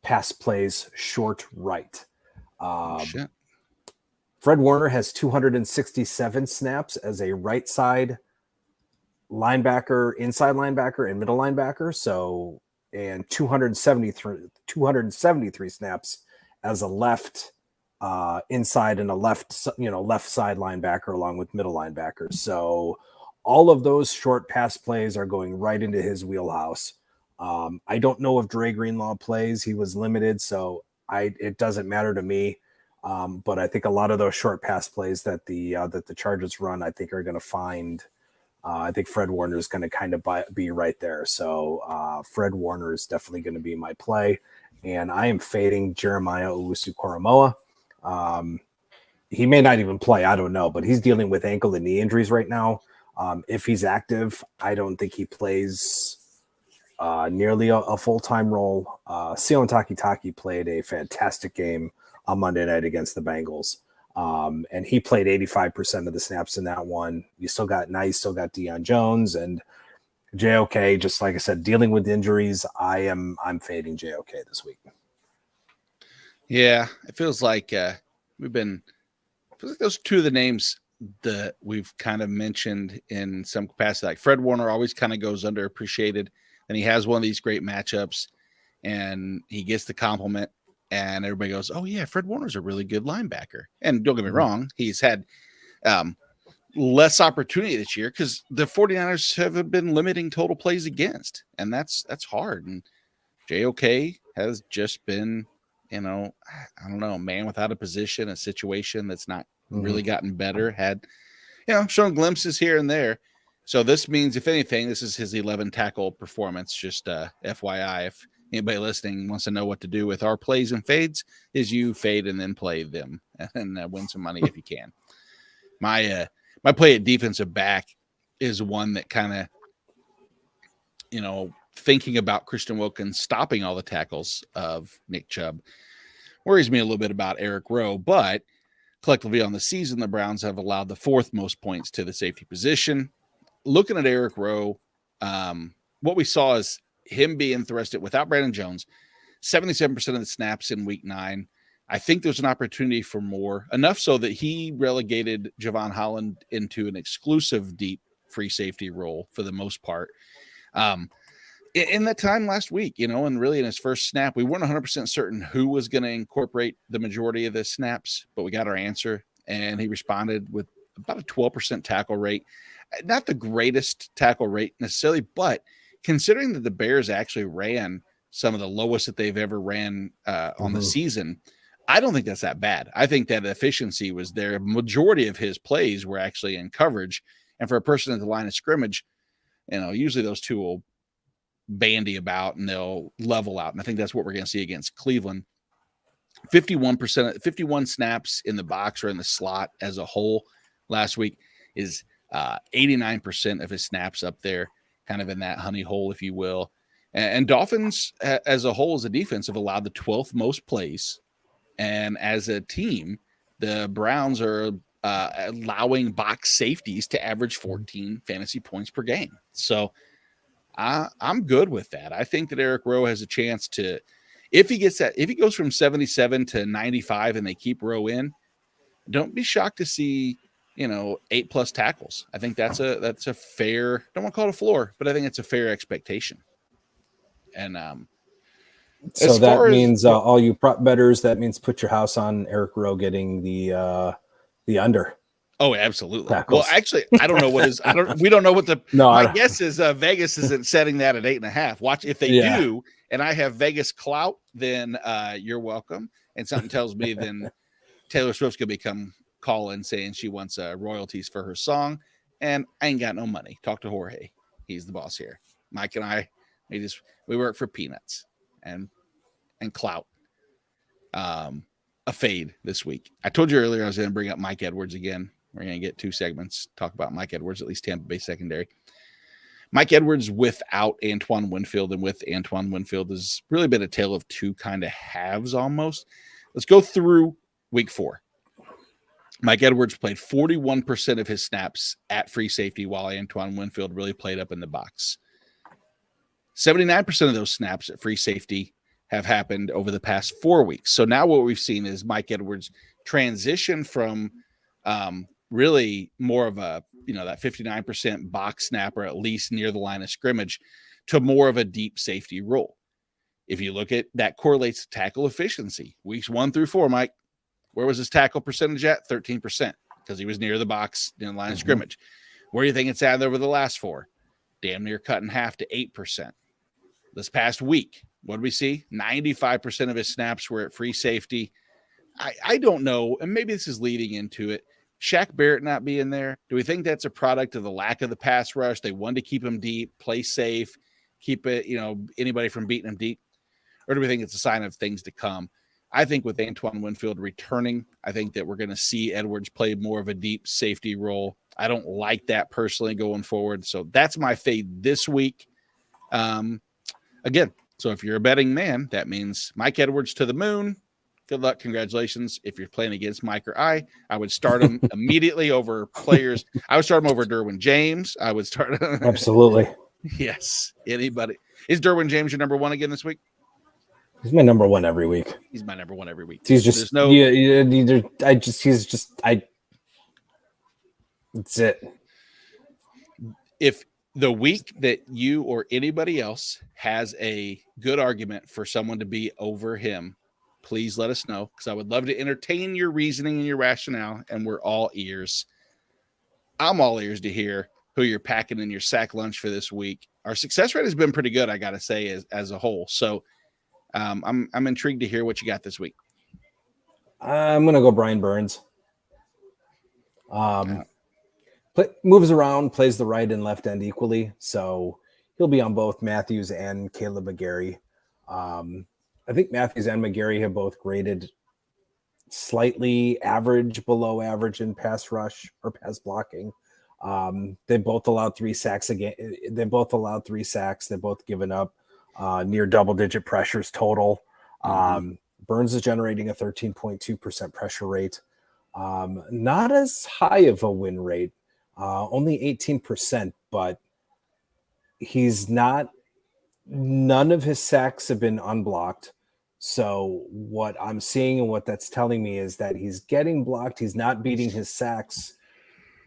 pass plays short right. Fred Warner has 267 snaps as a right side linebacker, inside linebacker, and middle linebacker. So, and 273 snaps as a left inside and a left side linebacker along with middle linebackers. So all of those short pass plays are going right into his wheelhouse. I don't know if Dre Greenlaw plays. He was limited, so it doesn't matter to me. But I think a lot of those short pass plays that the Chargers run, I think are going to find. I think Fred Warner is going to kind of be right there. So Fred Warner is definitely going to be my play, and I am fading Jeremiah Owusu-Koramoah. He may not even play. I don't know, but he's dealing with ankle and knee injuries right now. If he's active, I don't think he plays nearly a full-time role. Sion Takitaki played a fantastic game on Monday night against the Bengals. And he played 85% of the snaps in that one. You still got Nice, still got Deion Jones and JOK. Just like I said, dealing with injuries, I'm fading JOK this week. Yeah, it feels like those two of the names that we've kind of mentioned in some capacity. Like Fred Warner always kind of goes underappreciated, and he has one of these great matchups, and he gets the compliment. And everybody goes, oh, yeah, Fred Warner's a really good linebacker. And don't get me wrong, he's had less opportunity this year because the 49ers have been limiting total plays against. And that's hard. And JOK has just been, I don't know, a man without a position, a situation that's not really gotten better, had, shown glimpses here and there. So this means, if anything, this is his 11 tackle performance. Just FYI, if anybody listening wants to know what to do with our plays and fades, is you fade and then play them and win some money if you can. My play at defensive back is one that kind of, thinking about Christian Wilkins stopping all the tackles of Nick Chubb worries me a little bit about Eric Rowe, but collectively on the season, the Browns have allowed the fourth most points to the safety position. Looking at Eric Rowe, what we saw is him being thrusted without Brandon Jones, 77% of the snaps in week 9. I think there's an opportunity for more, enough so that he relegated Javon Holland into an exclusive deep free safety role for the most part. In that time last week, and really in his first snap, we weren't 100% certain who was going to incorporate the majority of the snaps, but we got our answer, and he responded with about a 12% tackle rate. Not the greatest tackle rate necessarily, but considering that the Bears actually ran some of the lowest that they've ever ran on the season, I don't think that's that bad. I think that efficiency was there. Majority of his plays were actually in coverage. And for a person at the line of scrimmage, usually those two will bandy about and they'll level out. And I think that's what we're going to see against Cleveland. 51 snaps in the box or in the slot as a whole last week is 89% of his snaps up there, kind of in that honey hole, if you will. And Dolphins as a whole, as a defense, have allowed the 12th most plays. And as a team, the Browns are allowing box safeties to average 14 fantasy points per game. So I'm good with that. I think that Eric Rowe has a chance to, if he goes from 77 to 95 and they keep Rowe in, don't be shocked to see 8+ tackles. I think that's a fair, don't want to call it a floor, but I think it's a fair expectation. And so that means all you prop bettors, that means put your house on Eric Rowe getting the under. Oh, absolutely. Tackles. Well, actually, I don't know what is. We don't know what the. No, my guess is Vegas isn't setting that at 8.5. Watch if they do, and I have Vegas clout, then you're welcome. And something tells me then Taylor Swift's gonna become calling saying she wants royalties for her song, and I ain't got no money. Talk to Jorge. He's the boss here. Mike and I, we work for peanuts and clout. A fade this week. I told you earlier I was going to bring up Mike Edwards again. We're going to get 2 segments, talk about Mike Edwards, at least Tampa Bay secondary. Mike Edwards without Antoine Winfield and with Antoine Winfield has really been a tale of two kind of halves almost. Let's go through week 4. Mike Edwards played 41% of his snaps at free safety while Antoine Winfield really played up in the box. 79% of those snaps at free safety have happened over the past 4 weeks. So now what we've seen is Mike Edwards transition from really more of a, that 59% box snapper, at least near the line of scrimmage, to more of a deep safety role. If you look at that, correlates to tackle efficiency. Weeks 1 through 4, Mike, where was his tackle percentage at? 13%, because he was near the box in the line of scrimmage. Where do you think it's at over the last 4? Damn near cut in half to 8%. This past week, what did we see? 95% of his snaps were at free safety. I don't know, and maybe this is leading into it. Shaq Barrett not being there, do we think that's a product of the lack of the pass rush? They wanted to keep him deep, play safe, keep it, anybody from beating him deep? Or do we think it's a sign of things to come? I think with Antoine Winfield returning, I think that we're going to see Edwards play more of a deep safety role. I don't like that personally going forward. So that's my fade this week. Again, so if you're a betting man, that means Mike Edwards to the moon. Good luck. Congratulations. If you're playing against Mike or I would start him immediately over players. I would start him over Derwin James. I would start. Absolutely. Yes. Anybody. Is Derwin James your number 1 again this week? He's my number 1 every week. He's my number 1 every week. He's just that's it. If the week that you or anybody else has a good argument for someone to be over him, please let us know, because I would love to entertain your reasoning and your rationale, and we're all ears. I'm all ears to hear who you're packing in your sack lunch for this week. Our success rate has been pretty good, I got to say, as a whole. So I'm intrigued to hear what you got this week. I'm going to go Brian Burns. Moves around, plays the right and left end equally. So he'll be on both Matthews and Caleb McGarry. I think Matthews and McGarry have both graded slightly average, below average in pass rush or pass blocking. They both allowed 3 sacks again. They both allowed 3 sacks. They've both given up near double-digit pressures total. Burns is generating a 13.2% pressure rate. Not as high of a win rate, only 18%, but he's not. None of his sacks have been unblocked. So what I'm seeing and what that's telling me is that he's getting blocked. He's not beating his sacks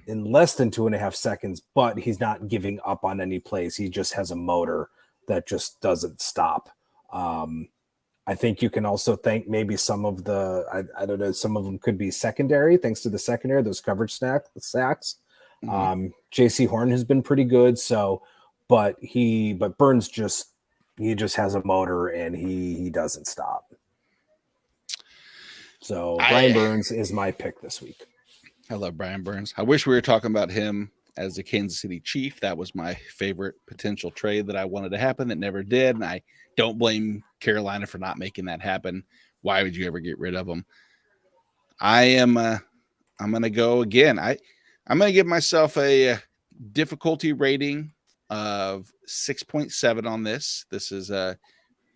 in less than 2.5 seconds, but he's not giving up on any plays. He just has a motor that just doesn't stop. I think you can also thank maybe some of the, I don't know, some of them could be secondary, thanks to the secondary, those coverage sacks. JC Horn has been pretty good. So, but Burns just has a motor and he doesn't stop. So Brian Burns is my pick this week. I love Brian Burns. I wish we were talking about him as a Kansas City Chief. That was my favorite potential trade that I wanted to happen that never did. And I don't blame Carolina for not making that happen. Why would you ever get rid of him? I'm going to go again. I'm going to give myself a difficulty rating of 6.7 on this. This is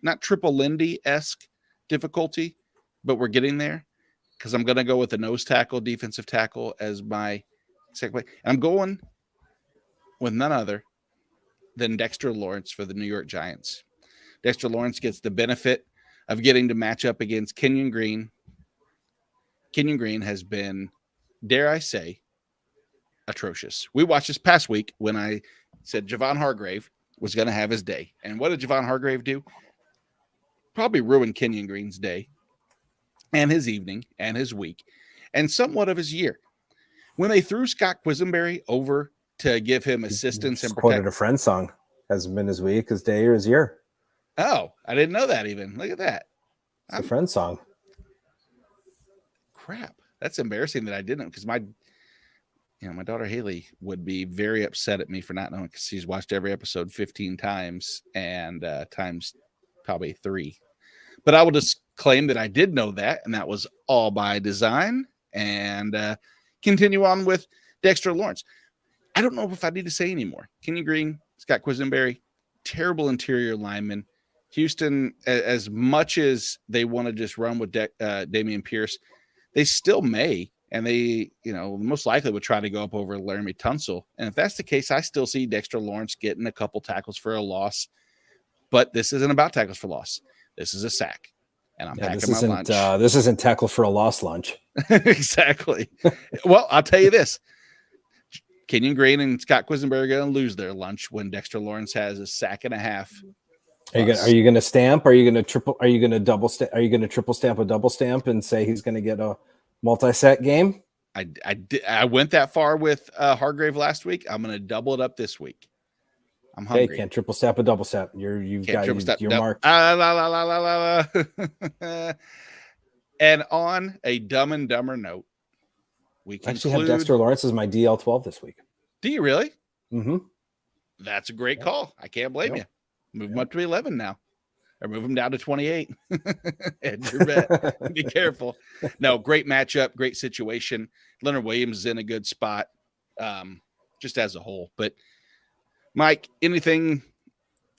not Triple Lindy-esque difficulty, but we're getting there because I'm going to go with the nose tackle, defensive tackle as my second play. And I'm going with none other than Dexter Lawrence for the New York Giants. Dexter Lawrence gets the benefit of getting to match up against Kenyon Green. Kenyon Green has been, dare I say, atrocious. We watched this past week when I said Javon Hargrave was going to have his day. And what did Javon Hargrave do? Probably ruin Kenyon Green's day and his evening and his week and somewhat of his year. When they threw Scott Quisenberry over to give him assistance and quoted a friend song, hasn't been his week, his day, or his year. Oh, I didn't know that even. Look at that. It's a friend song. Crap. That's embarrassing that I didn't, because my daughter Haley would be very upset at me for not knowing, because she's watched every episode 15 times and times probably 3. But I will just claim that I did know that, and that was all by design, and continue on with Dexter Lawrence. I don't know if I need to say anymore. Kenyon Green, Scott Quisenberry, terrible interior lineman. Houston, as much as they want to just run with Dameon Pierce, they still may, and they, most likely would try to go up over Laramie Tunsil. And if that's the case, I still see Dexter Lawrence getting a couple tackles for a loss. But this isn't about tackles for loss. This is a sack. And I'm packing my lunch. This isn't tackle for a loss lunch. Exactly. Well, I'll tell you this. Kenyon Green and Scott Quisenberry are going to lose their lunch when Dexter Lawrence has a sack and a half. Are you going to stamp? Are you going to triple? Are you going to double stamp? Are you going to triple stamp a double stamp and say he's going to get a multi-sack game? I went that far with Hargrave last week. I'm going to double it up this week. I'm Hey, hungry. can't triple step a double step. You've got your mark. And on a Dumb and Dumber note, we I actually have conclude. Dexter Lawrence as my DL12 this week. Do you really? Mm-hmm. That's a great call. I can't blame Yep. you. Move him up to 11 now, or move him down to 28. Hedge your bet. Be careful. No, great matchup, great situation. Leonard Williams is in a good spot, just as a whole. But Mike, anything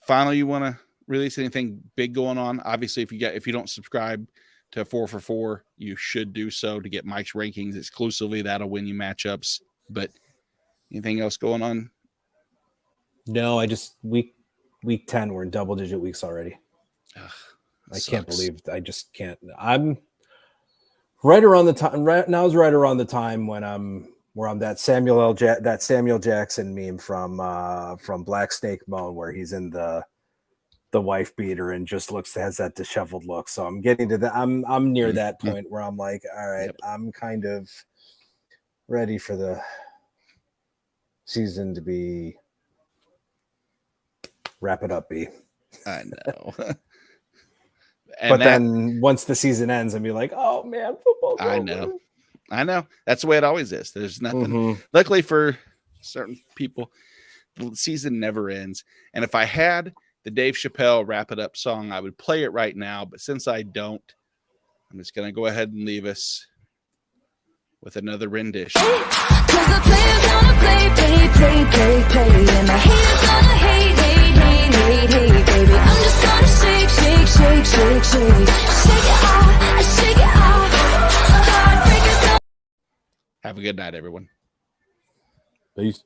final you want to release? Anything big going on? Obviously, if you don't subscribe to 4 for 4, you should do so to get Mike's rankings exclusively. That'll win you matchups. But anything else going on? No, I just week 10, we're in double digit weeks already. Ugh, I can't believe I just can't. I'm right around the time. Right now is right around the time when I'm that Samuel Jackson meme from Black Snake Moan, where he's in the wife beater and just has that disheveled look. So I'm getting to that. I'm near that point where I'm like, all right, Yep. I'm kind of ready for the season to be wrap it up, B. I know. But then once the season ends, and be like, oh man, football's over. I know. That's the way it always is. There's nothing. Mhm. Luckily for certain people, the season never ends. And if I had the Dave Chappelle Wrap It Up song, I would play it right now. But since I don't, I'm just going to go ahead and leave us with another rendition. 'Cause the players gonna play, and the haters gonna hate, baby. I'm just gonna shake. Shake it off. Heartbreakers gonna Have a good night, everyone. Peace.